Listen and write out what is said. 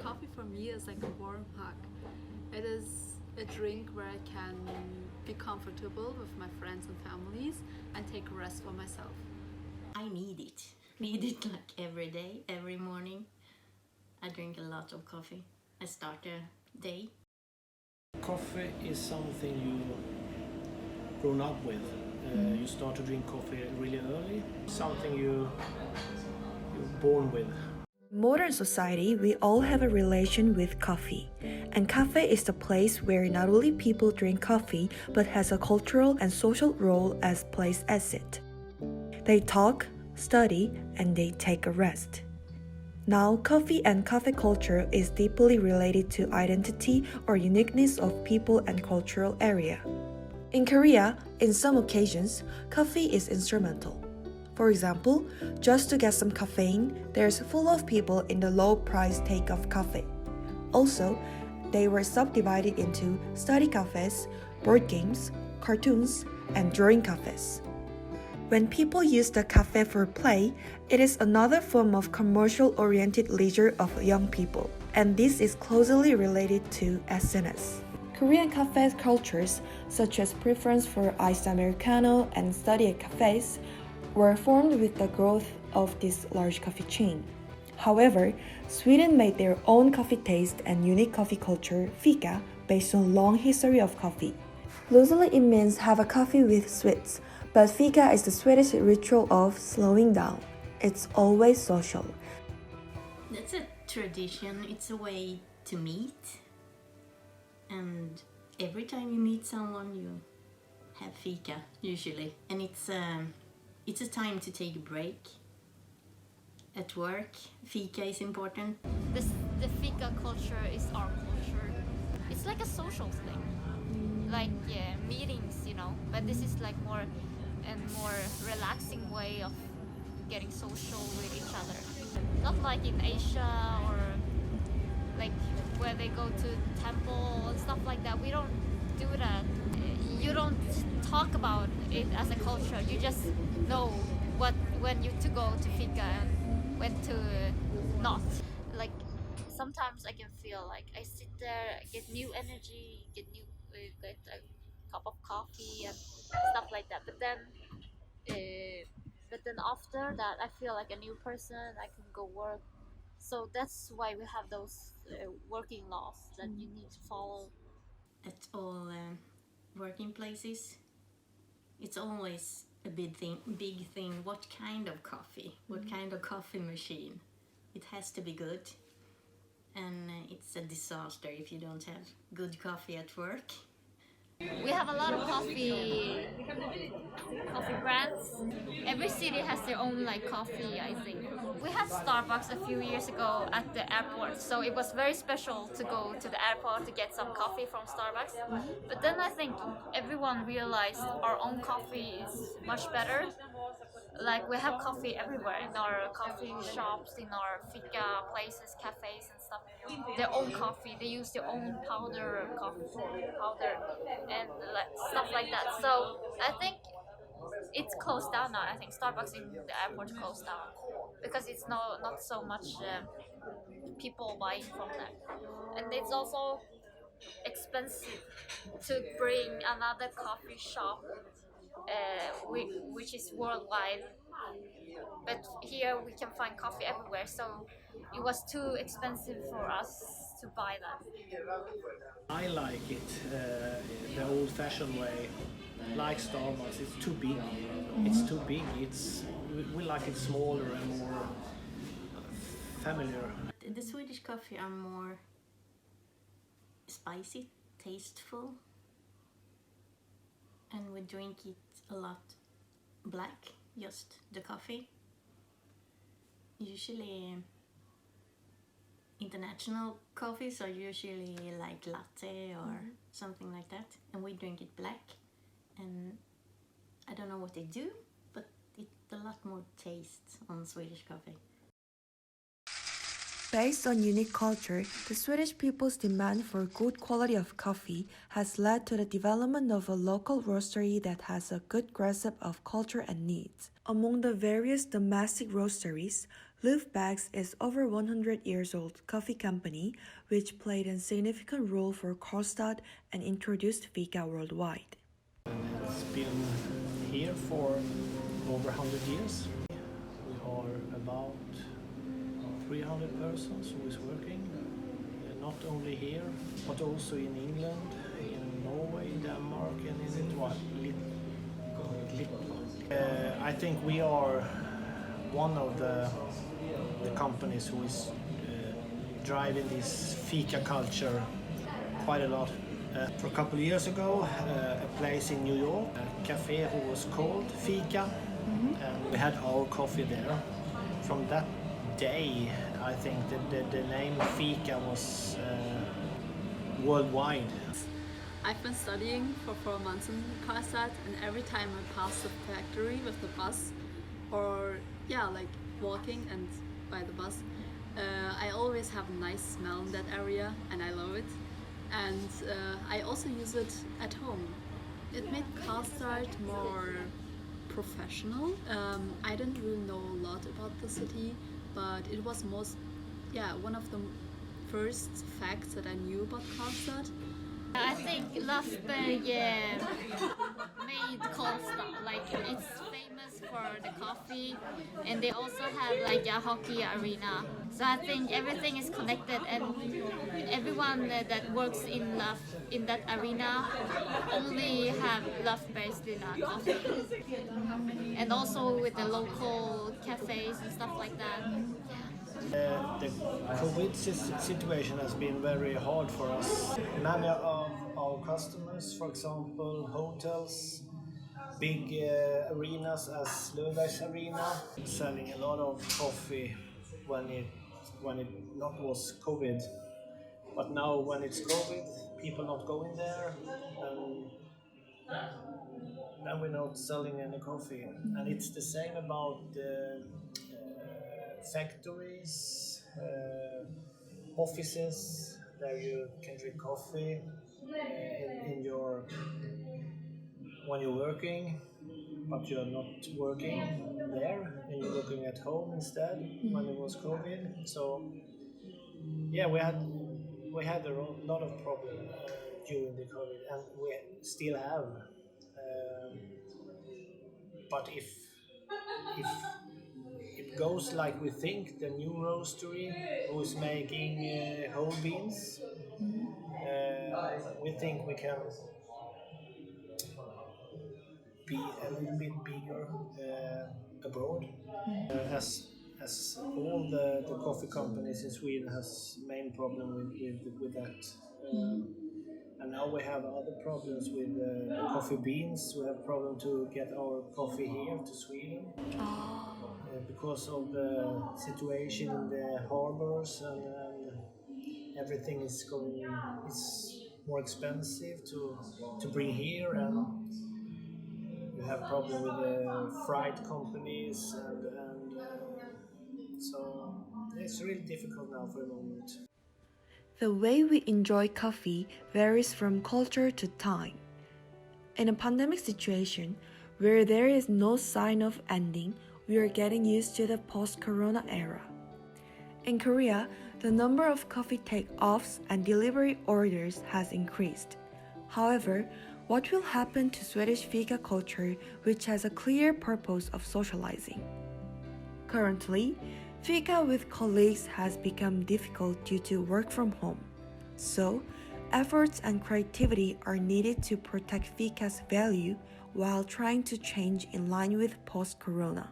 coffee for me is like a warm hug. It is a drink where I can be comfortable with my friends and families and take a rest for myself. I need it. Need it like every day, every morning. I drink a lot of coffee. I start a day. Coffee is something you grown up with. You start to drink coffee really early. Something you're born with. Modern society, we all have a relation with coffee. And cafe is the place where not only people drink coffee, but has a cultural and social role as place as it. They talk, study, and they take a rest. Now, coffee and cafe culture is deeply related to identity or uniqueness of people and cultural area. In Korea, in some occasions, coffee is instrumental. For example, just to get some caffeine, there's full of people in the low price take of coffee. Also, they were subdivided into study cafes, board games, cartoons, and drawing cafes. When people use the cafe for play, it is another form of commercial-oriented leisure of young people, and this is closely related to SNS. Korean cafe cultures, such as preference for iced Americano and study cafes, were formed with the growth of this large coffee chain. However, Sweden made their own coffee taste and unique coffee culture, fika, based on long history of coffee. Loosely it means have a coffee with sweets, but fika is the Swedish ritual of slowing down. It's always social. That's a tradition. It's a way to meet. And every time you meet someone, you have fika, usually. And it's a time to take a break. At work, fika is important. The fika culture is our culture. It's like a social thing, like meetings, But this is like more relaxing way of getting social with each other. Not like in Asia or like where they go to temple and stuff like that. We don't do that. You don't talk about it as a culture. You just know when you to go to fika and when to not. Like sometimes I can feel like I sit there, get new energy, get a cup of coffee and stuff like that. But then after that, I feel like a new person. I can go work. So that's why we have those working laws that you need to follow. At all working places, it's always a big thing. What kind of coffee? What kind of coffee machine? It has to be good. And it's a disaster if you don't have good coffee at work. We have a lot of coffee brands. Every city has their own like coffee, I think. We had Starbucks a few years ago at the airport, so it was very special to go to the airport to get some coffee from Starbucks. But then I think everyone realized our own coffee is much better. Like we have coffee everywhere in our coffee shops, in our fika places, cafes and stuff. Their own coffee, they use their own coffee powder and like, stuff like that. So I think it's closed down now. I think Starbucks in the airport closed down because it's not so much people buying from that, and it's also expensive to bring another coffee shop which is worldwide. But here we can find coffee everywhere, so it was too expensive for us to buy that. I like it the old-fashioned way, like Starbucks. It's too big. It's too big. We like it smaller and more familiar. The Swedish coffee are more spicy, tasteful, and we drink it a lot black, just the coffee. Usually international coffees are usually like latte or something like that, and we drink it black. And I don't know what they do, but it's a lot more taste on Swedish coffee. Based on unique culture, the Swedish people's demand for good quality of coffee has led to the development of a local roastery that has a good grasp of culture and needs. Among the various domestic roasteries, Lufbags is over 100 years old coffee company which played a significant role for Karlstad and introduced fika worldwide. It's been here for over 100 years. We are about 300 persons who is working, not only here, but also in England, in Norway, Denmark, and in Lithuania. I think we are one of the companies who is driving this fika culture quite a lot. For a couple of years ago, a place in New York, a cafe who was called Fika, and we had our coffee there. From that day, I think that the name Fika was worldwide. I've been studying for 4 months in Karlstad, and every time I pass the factory with the bus, or like walking and by the bus, I always have a nice smell in that area, and I love it. And I also use it at home. It made Karlstad more professional. I didn't really know a lot about the city, but it was one of the first facts that I knew about Karlstad. I think Lufberg made Karlstad, like it's famous for the coffee, and they also have like a hockey arena. So I think everything is connected, and everyone that works in that arena only have Lufberg's Lilla coffee, and also with the local cafes and stuff like that. The COVID situation has been very hard for us. Many of our customers, for example, hotels, big arenas as Löfbergs Arena, selling a lot of coffee when it not was COVID. But now when it's COVID, people not going there, and then we're not selling any coffee. And it's the same about factories, offices, there you can drink coffee in your when you're working, but you're not working there and you're working at home instead when it was COVID. So yeah, we had a lot of problems during the COVID, and we still have. But if it goes like we think, the new roastery who is making whole beans, we think we can be a little bit bigger abroad. As all the coffee companies in Sweden has main problem with that. And now we have other problems with the coffee beans. We have problem to get our coffee here to Sweden because of the situation in the harbors, and everything is going. It's more expensive to bring here, and you have problem with the freight companies, and so it's really difficult now for the moment. The way we enjoy coffee varies from culture to time. In a pandemic situation where there is no sign of ending, we are getting used to the post-corona era. In Korea, the number of coffee take-offs and delivery orders has increased. However, what will happen to Swedish fika culture, which has a clear purpose of socializing? Currently, fika with colleagues has become difficult due to work from home. So, efforts and creativity are needed to protect fika's value while trying to change in line with post-corona.